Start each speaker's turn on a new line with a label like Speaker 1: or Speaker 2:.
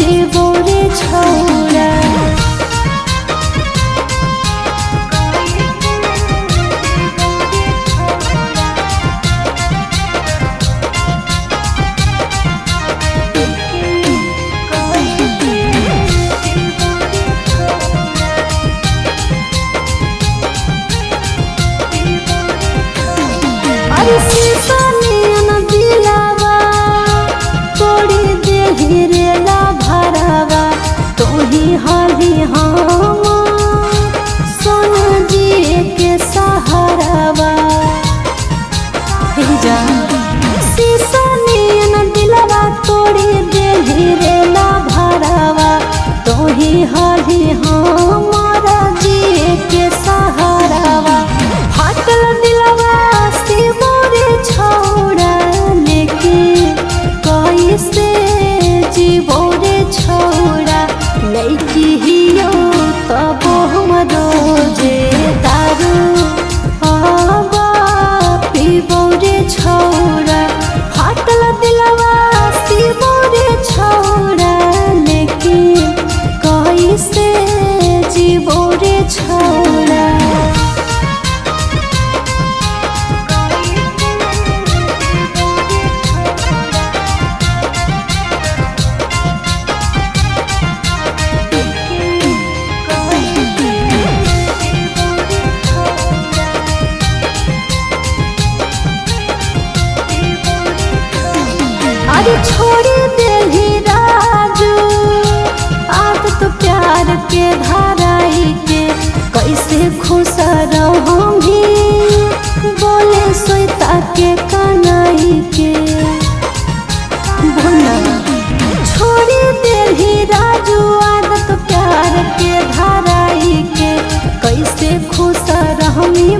Speaker 1: जीवो रे छौरा। अरे शीशा नियन दिलावा तोड़ी देहि रे ला भरावा। तोही हाली हम सोन जी के सहारावा। शीशा नियन दिलावा तोड़ी देहि रे ला भरावा। तोही हाली हमारा जी के सहारावा। फाटल दिलवा शिवो रे छौरा। लेके कैसे जीवो रे छौरा। लैकी हियो तबो हम रोजे दारू आबा पीबो रे छौरा। फाटल दिलवा शिवो रे छौरा। लेके कैसे जीवो रे छौरा। अरे छोड़ी देही राजू आदत प्यार के धाराई के। कैसे खुश रहूंगी बोले सोता के कनाई के। छोड़ी देही राजू आदत प्यार के धाराई के। कैसे खुश रहूंगी